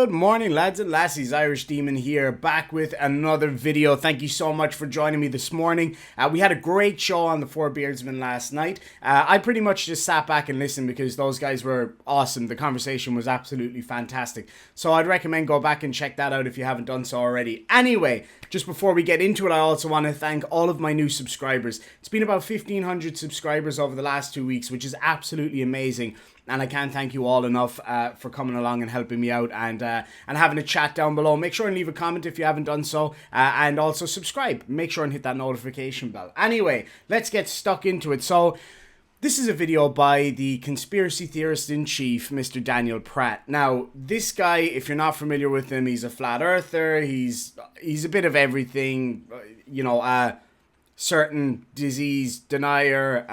Good morning, lads and lassies. Irish Demon here, back with another video. Thank you so much for joining me this morning. We had a great show on the Four Beardsmen last night. I pretty much just sat back and listened because those guys were awesome. The conversation was absolutely fantastic. So I'd recommend go back and check that out if you haven't done so already. Anyway, just before we get into it, I also want to thank all of my new subscribers. It's been about 1,500 subscribers over the last 2 weeks, which is absolutely amazing. And I can't thank you all enough for coming along and helping me out and having a chat down below. Make sure and leave a comment if you haven't done so. And also subscribe. Make sure and hit that notification bell. Anyway, let's get stuck into it. So, this is a video by the conspiracy theorist in chief, Mr. Daniel Pratt. Now, this guy, if you're not familiar with him, he's a flat earther. He's a bit of everything, certain disease denier,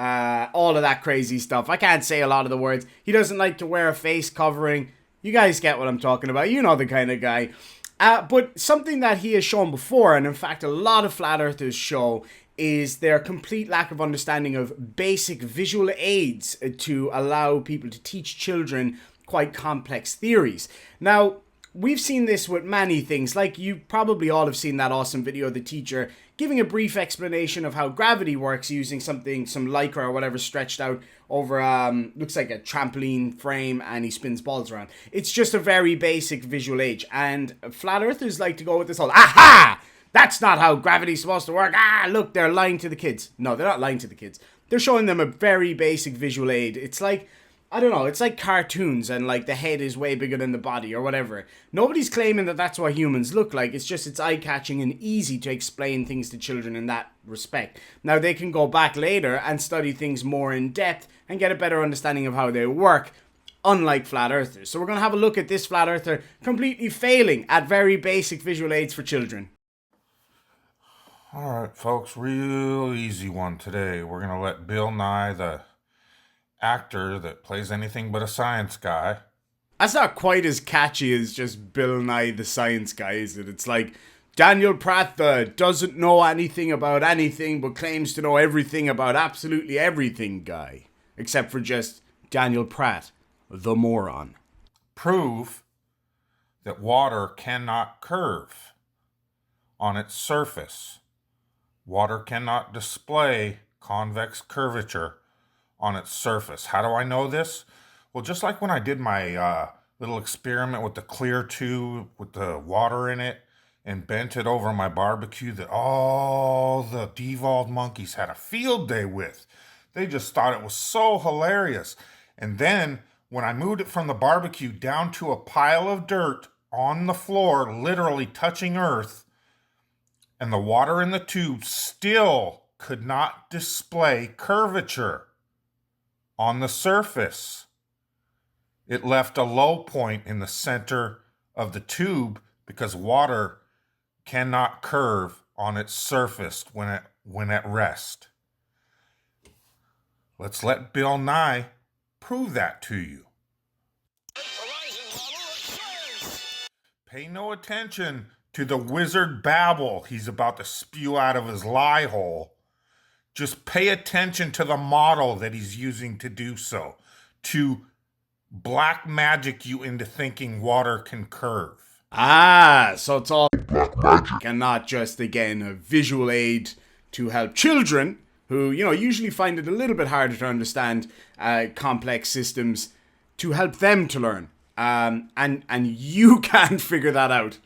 all of that crazy stuff. I can't say a lot of the words. He doesn't like to wear a face covering. You guys get what I'm talking about. You know the kind of guy. But something that he has shown before, and in fact a lot of flat earthers show, is their complete lack of understanding of basic visual aids to allow people to teach children quite complex theories. Now, we've seen this with many things, like you probably all have seen that awesome video of the teacher giving a brief explanation of how gravity works using some lycra or whatever stretched out over, looks like a trampoline frame, and he spins balls around. It's just a very basic visual aid, and flat earthers like to go with this whole, aha! That's not how gravity's supposed to work. Ah, look, they're lying to the kids. No, they're not lying to the kids. They're showing them a very basic visual aid. It's like, I don't know, it's like cartoons and like the head is way bigger than the body or whatever. Nobody's claiming that that's what humans look like. It's just it's eye-catching and easy to explain things to children in that respect. Now they can go back later and study things more in depth and get a better understanding of how they work, unlike flat earthers. So we're going to have a look at this flat earther completely failing at very basic visual aids for children. Alright folks, real easy one today. We're going to let Bill Nye, the actor that plays anything but a science guy. That's not quite as catchy as just Bill Nye the Science Guy, is it? It's like Daniel Pratt, the doesn't know anything about anything but claims to know everything about absolutely everything guy. Except for just Daniel Pratt, the moron. Prove that water cannot curve on its surface. Water cannot display convex curvature on its surface. How do I know this? Well, just like when I did my little experiment with the clear tube with the water in it and bent it over my barbecue that all the devolved monkeys had a field day with. They just thought it was so hilarious. And then when I moved it from the barbecue down to a pile of dirt on the floor, literally touching earth, and the water in the tube still could not display curvature on the surface. It left a low point in the center of the tube because water cannot curve on its surface when at rest. Let's let Bill Nye prove that to you. Pay no attention to the wizard babble he's about to spew out of his lie hole. Just pay attention to the model that he's using to do so, to black magic you into thinking water can curve. Ah, so it's all black magic and not just, again, a visual aid to help children who, usually find it a little bit harder to understand complex systems, to help them to learn. And you can't figure that out.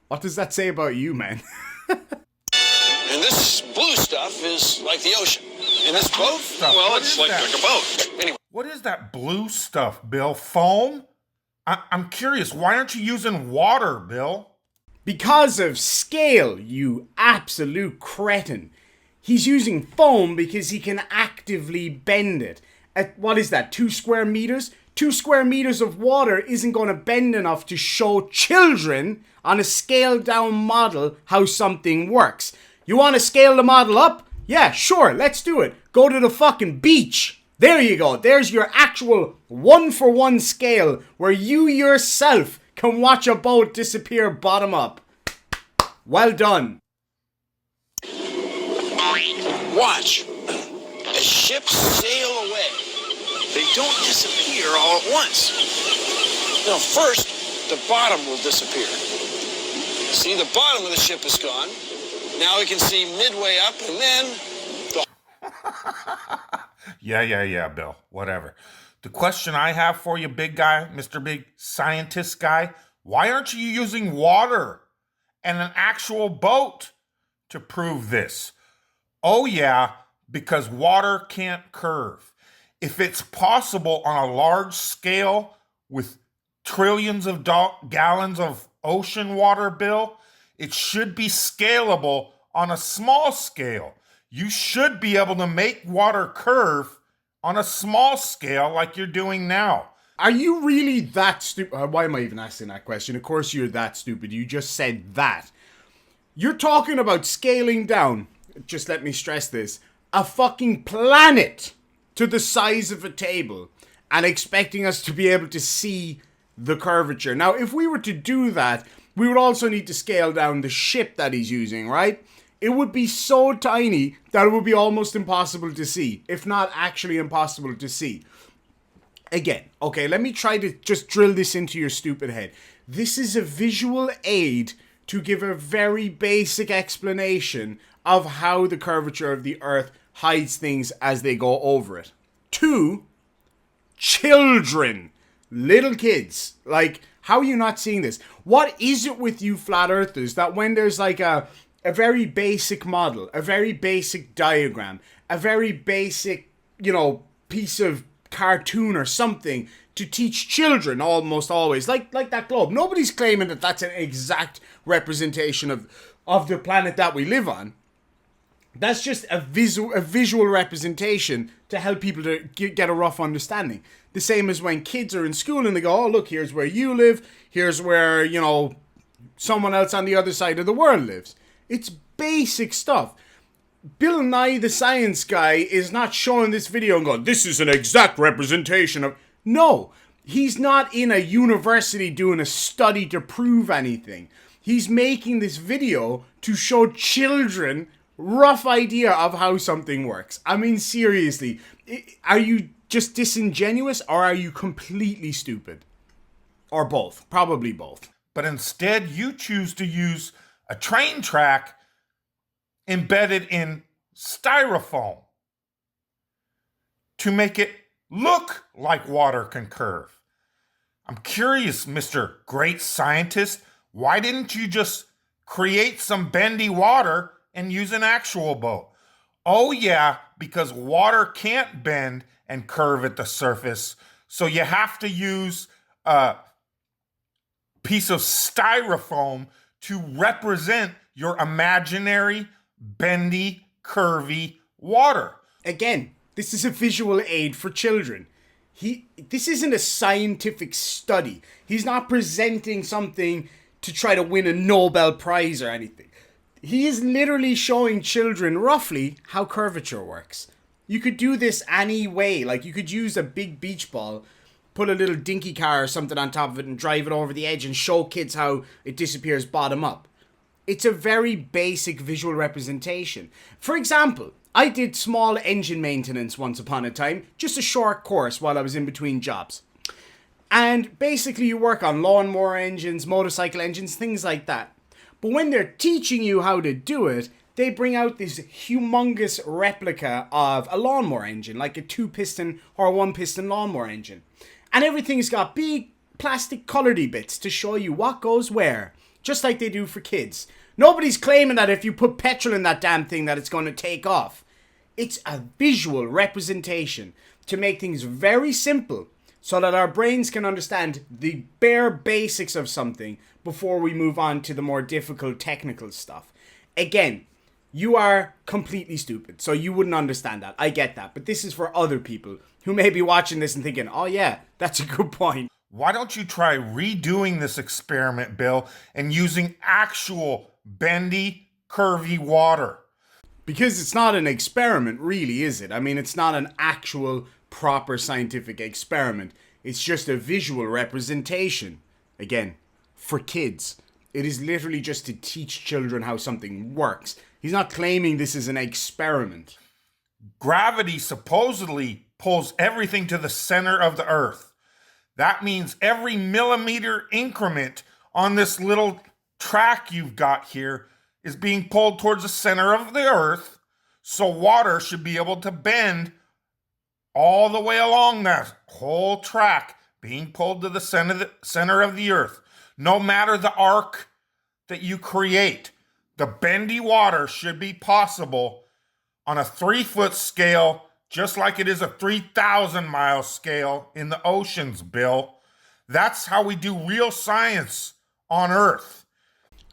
What does that say about you, man? And this blue stuff is like the ocean. And this boat, well, it's like a boat. Anyway. What is that blue stuff, Bill? Foam? I'm curious, why aren't you using water, Bill? Because of scale, you absolute cretin. He's using foam because he can actively bend it. At, what is that, 2 square meters? 2 square meters of water isn't going to bend enough to show children on a scaled down model how something works. You want to scale the model up? Yeah, sure, let's do it. Go to the fucking beach. There you go. There's your actual 1-for-1 scale where you yourself can watch a boat disappear bottom up. Well done. Watch. As ships sail away, they don't disappear all at once. First, the bottom will disappear. See, the bottom of the ship is gone. Now we can see midway up, and then the... Yeah, Bill. Whatever. The question I have for you, big guy, Mr. Big Scientist guy, why aren't you using water and an actual boat to prove this? Oh, yeah, because water can't curve. If it's possible on a large scale with trillions of gallons of ocean water, Bill, it should be scalable on a small scale. You should be able to make water curve on a small scale like you're doing now. Are you really that stupid? Why am I even asking that question? Of course you're that stupid. You just said that. You're talking about scaling down, just let me stress this, a fucking planet to the size of a table and expecting us to be able to see the curvature. Now, if we were to do that, we would also need to scale down the ship that he's using, right? It would be so tiny that it would be almost impossible to see, if not actually impossible to see. Again, okay, let me try to just drill this into your stupid head. This is a visual aid to give a very basic explanation of how the curvature of the Earth hides things as they go over it. To children, little kids. Like, how are you not seeing this? What is it with you flat earthers that when there's like a very basic model, a very basic diagram, a very basic, piece of cartoon or something to teach children almost always, like that globe. Nobody's claiming that that's an exact representation of the planet that we live on. That's just a visual representation to help people to get a rough understanding. The same as when kids are in school and they go, oh, look, here's where you live. Here's where, someone else on the other side of the world lives. It's basic stuff. Bill Nye, the science guy, is not showing this video and going, this is an exact representation of... No, he's not in a university doing a study to prove anything. He's making this video to show children rough idea of how something works. I mean, seriously, are you just disingenuous or are you completely stupid? Or both. Probably both. But instead, you choose to use a train track embedded in styrofoam to make it look like water can curve. I'm curious, Mr. Great Scientist, why didn't you just create some bendy water and use an actual boat? Oh yeah, because water can't bend and curve at the surface, so you have to use a piece of styrofoam to represent your imaginary, bendy, curvy water. Again, this is a visual aid for children. This isn't a scientific study. He's not presenting something to try to win a Nobel Prize or anything. He is literally showing children roughly how curvature works. You could do this any way. Like, you could use a big beach ball, put a little dinky car or something on top of it and drive it over the edge and show kids how it disappears bottom up. It's a very basic visual representation. For example, I did small engine maintenance once upon a time, just a short course while I was in between jobs. And basically you work on lawnmower engines, motorcycle engines, things like that. But when they're teaching you how to do it, they bring out this humongous replica of a lawnmower engine, like a 2-piston or a 1-piston lawnmower engine. And everything's got big plastic colouredy bits to show you what goes where, just like they do for kids. Nobody's claiming that if you put petrol in that damn thing that it's going to take off. It's a visual representation to make things very simple so that our brains can understand the bare basics of something before we move on to the more difficult technical stuff. Again, you are completely stupid, so you wouldn't understand that. I get that. But this is for other people who may be watching this and thinking, oh yeah, that's a good point. Why don't you try redoing this experiment, Bill, and using actual bendy, curvy water? Because it's not an experiment, really, is it? I mean, it's not an actual proper scientific experiment. It's just a visual representation. Again, for kids. It is literally just to teach children how something works. He's not claiming this is an experiment. Gravity supposedly pulls everything to the center of the Earth. That means every millimeter increment on this little track you've got here is being pulled towards the center of the earth. So water should be able to bend all the way along that whole track, being pulled to the center of the earth. No matter the arc that you create, the bendy water should be possible on a 3-foot scale, just like it is a 3,000-mile scale in the oceans, Bill. That's how we do real science on Earth.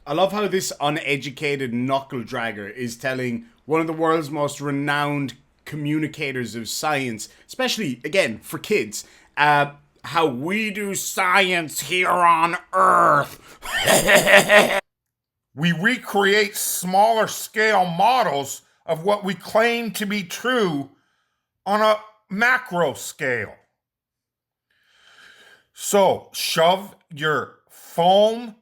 I love how this uneducated knuckle dragger is telling one of the world's most renowned communicators of science, especially, again, for kids, how we do science here on Earth. We recreate smaller scale models of what we claim to be true on a macro scale. So, shove your foam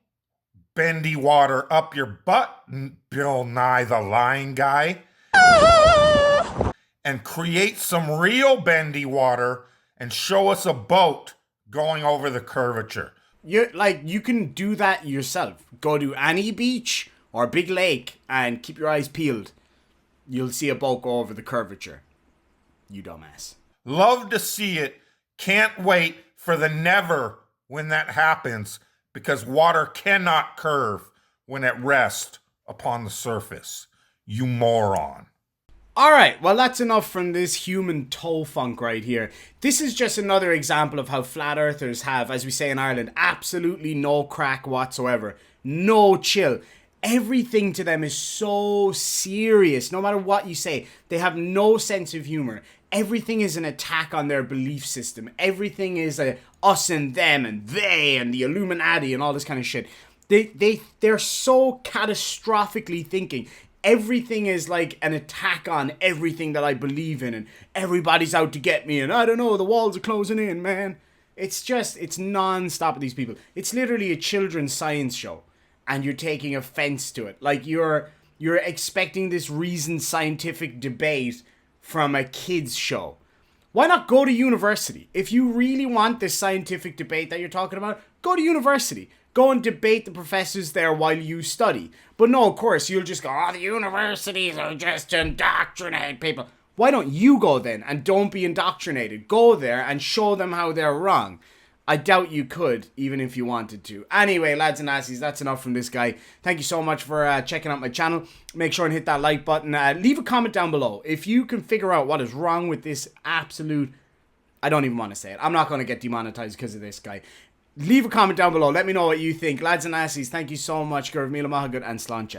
bendy water up your butt, Bill Nye the Lying Guy, and create some real bendy water and show us a boat going over the curvature. You can do that yourself. Go to any beach or big lake and keep your eyes peeled. You'll see a boat go over the curvature. You dumbass. Love to see it. Can't wait for the never when that happens, because water cannot curve when it rests upon the surface. You moron. Alright, well that's enough from this human toe funk right here. This is just another example of how flat earthers have, as we say in Ireland, absolutely no crack whatsoever. No chill. Everything to them is so serious. No matter what you say, they have no sense of humor. Everything is an attack on their belief system. Everything is a us and them and they and the Illuminati and all this kind of shit. They're so catastrophically thinking. Everything is like an attack on everything that I believe in, and everybody's out to get me, and I don't know, the walls are closing in, man. It's non-stop with these people. It's literally a children's science show, and you're taking offense to it. Like, you're expecting this reasoned scientific debate from a kid's show. Why not go to university? If you really want this scientific debate that you're talking about, go to university. Go and debate the professors there while you study. But no, of course, you'll just go, oh, the universities are just to indoctrinate people. Why don't you go then and don't be indoctrinated? Go there and show them how they're wrong. I doubt you could, even if you wanted to. Anyway, lads and lassies, that's enough from this guy. Thank you so much for checking out my channel. Make sure and hit that like button. Leave a comment down below. If you can figure out what is wrong with this absolute... I don't even want to say it. I'm not going to get demonetized because of this guy. Leave a comment down below. Let me know what you think. Lads and lassies, thank you so much. Gurv Mila Mahagud and Slancha.